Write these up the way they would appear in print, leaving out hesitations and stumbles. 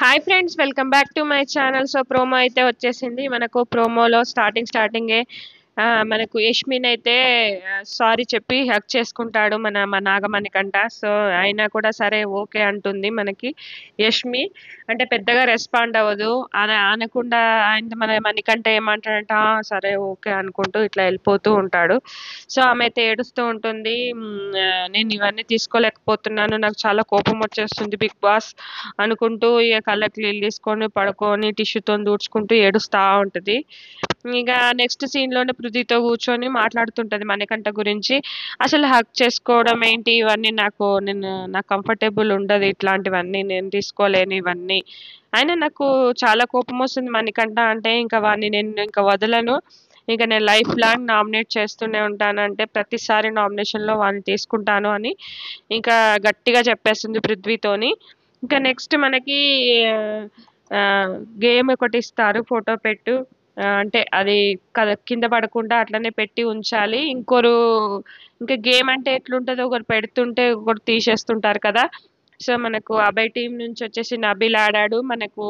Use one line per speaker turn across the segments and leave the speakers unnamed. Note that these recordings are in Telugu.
Hi friends, welcome back to my channel. So promo అయితే వచ్చేసింది మనకు. ప్రోమోలో స్టార్టింగే మనకు యష్మిన్ అయితే సారీ చెప్పి హక్ చేసుకుంటాడు మన నాగమణికంట. సో అయినా కూడా సరే ఓకే అంటుంది మనకి యష్మి. అంటే పెద్దగా రెస్పాండ్ అవ్వదు. అనకుండా ఆయన మన మణికంఠ ఏమంటాడంట, సరే ఓకే అనుకుంటూ ఇట్లా వెళ్ళిపోతూ ఉంటాడు. సో ఆమె అయితే ఏడుస్తూ ఉంటుంది. నేను ఇవన్నీ తీసుకోలేకపోతున్నాను, నాకు చాలా కోపం వచ్చేస్తుంది బిగ్ బాస్ అనుకుంటూ ఇక కళ్ళకి నీళ్ళు తీసుకొని పడుకొని టిష్యూతో దూడ్చుకుంటూ ఏడుస్తా ఉంటది. ఇక నెక్స్ట్ సీన్ లోనే పృథ్వీతో కూర్చొని మాట్లాడుతుంటది మణికంఠ గురించి. అసలు హక్ చేసుకోవడం ఏంటి, ఇవన్నీ నాకు కంఫర్టబుల్ ఉండదు, ఇట్లాంటివన్నీ నేను తీసుకోలేను ఇవన్నీ. అయినా నాకు చాలా కోపం వస్తుంది మణికంఠ అంటే. ఇంకా వాడిని నేను ఇంకా వదలను, ఇంకా నేను లైఫ్ లాంగ్ నామినేట్ చేస్తూనే ఉంటాను, అంటే ప్రతిసారి నామినేషన్లో వాడిని తీసుకుంటాను అని ఇంకా గట్టిగా చెప్పేస్తుంది పృథ్వీతోని. ఇంకా నెక్స్ట్ మనకి గేమ్ ఒకటి ఇస్తారు, ఫోటో పెట్టు. అంటే అది కింద పడకుండా అట్లనే పెట్టి ఉంచాలి. ఇంకా గేమ్ అంటే ఎట్లుంటుందో, ఒకరు పెడుతుంటే ఒకరు తీసేస్తుంటారు కదా. సో మనకు అభయ్ టీం నుంచి వచ్చేసి నబిల్ ఆడాడు, మనకు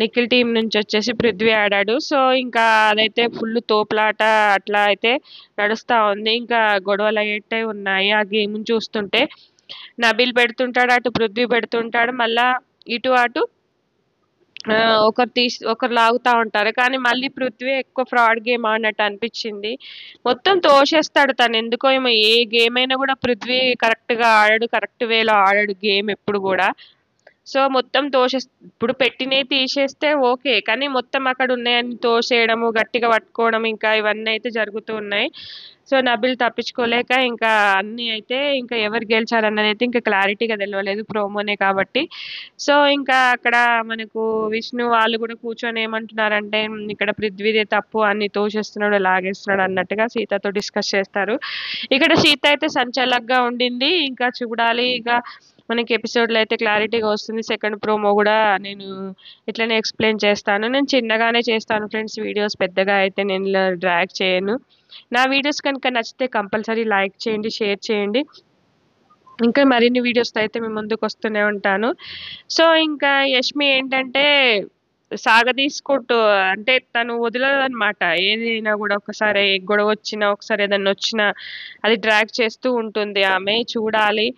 నిఖిల్ టీం నుంచి వచ్చేసి పృథ్వీ ఆడాడు. సో ఇంకా అదైతే ఫుల్ తోపులాట అట్లా అయితే నడుస్తూ ఉంది. ఇంకా గొడవలు అయ్యేట్టే ఉన్నాయి ఆ గేమ్ చూస్తుంటే. నబిల్ పెడుతుంటాడు, అటు పృథ్వీ పెడుతుంటాడు, మళ్ళా ఇటు అటు ఒకరు లాగుతా ఉంటారు. కానీ మళ్ళీ పృథ్వీ ఎక్కువ ఫ్రాడ్ గేమ్ ఆడినట్టు అనిపించింది. మొత్తం తోసేస్తాడు తను, ఎందుకో ఏమో. ఏ గేమ్ అయినా కూడా పృథ్వీ కరెక్ట్గా ఆడాడు, కరెక్ట్ వేలో ఆడాడు గేమ్ ఎప్పుడు కూడా. సో మొత్తం ఇప్పుడు పెట్టినవి తీసేస్తే ఓకే, కానీ మొత్తం అక్కడ ఉన్నాయని తోసేయడము, గట్టిగా పట్టుకోవడం, ఇంకా ఇవన్నీ అయితే జరుగుతూ ఉన్నాయి. సో నబిల్ తప్పించుకోలేక ఇంకా అన్నీ అయితే ఇంకా ఎవరు గెలిచారన్నది అయితే ఇంకా క్లారిటీగా తెలియలేదు, ప్రోమోనే కాబట్టి. సో ఇంకా అక్కడ మనకు విష్ణు వాళ్ళు కూడా కూర్చొని ఏమంటున్నారంటే, ఇక్కడ పృథ్వీదే తప్పు, అన్ని తోసేస్తున్నాడు లాగేస్తున్నాడు అన్నట్టుగా సీతతో డిస్కస్ చేస్తారు. ఇక్కడ సీత అయితే సంచలకంగా ఉండింది. ఇంకా చూడాలి ఇక మనకి ఎపిసోడ్లో అయితే క్లారిటీగా వస్తుంది. సెకండ్ ప్రోమో కూడా నేను ఇట్లనే ఎక్స్ప్లెయిన్ చేస్తాను. నేను చిన్నగానే చేస్తాను ఫ్రెండ్స్ వీడియోస్, పెద్దగా అయితే నేను డ్రాగ్ చేయను. నా వీడియోస్ కనుక నచ్చితే కంపల్సరీ లైక్ చేయండి, షేర్ చేయండి. ఇంకా మరిన్ని వీడియోస్తో అయితే మేము ముందుకు వస్తూనే ఉంటాను. సో ఇంకా యష్మి ఏంటంటే సాగదీసుకుంటూ, అంటే తను వదలదనమాట. ఏదైనా కూడా ఒకసారి గొడవ వచ్చినా, ఒకసారి ఏదన్నా వచ్చినా అది డ్రాగ్ చేస్తూ ఉంటుంది ఆమె. చూడాలి,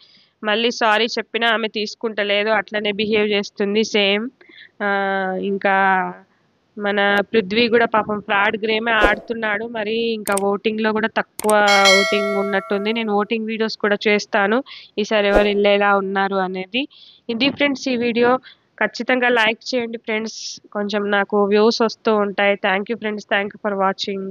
మళ్ళీ సారీ చెప్పినా ఆమె తీసుకుంటలేదు, అట్లనే బిహేవ్ చేస్తుంది సేమ్. ఇంకా మన పృథ్వీ కూడా పాపం ఫ్రాడ్ గేమే ఆడుతున్నాడు. మరి ఇంకా ఓటింగ్లో కూడా తక్కువ ఓటింగ్ ఉన్నట్టుంది. నేను ఓటింగ్ వీడియోస్ కూడా చేస్తాను ఈసారి ఎవరు వెళ్ళేలా ఉన్నారు అనేది. ఇది ఫ్రెండ్స్ ఈ వీడియో. ఖచ్చితంగా లైక్ చేయండి ఫ్రెండ్స్, కొంచెం నాకు వ్యూస్ వస్తూ ఉంటాయి. Thank you friends, thank you for watching.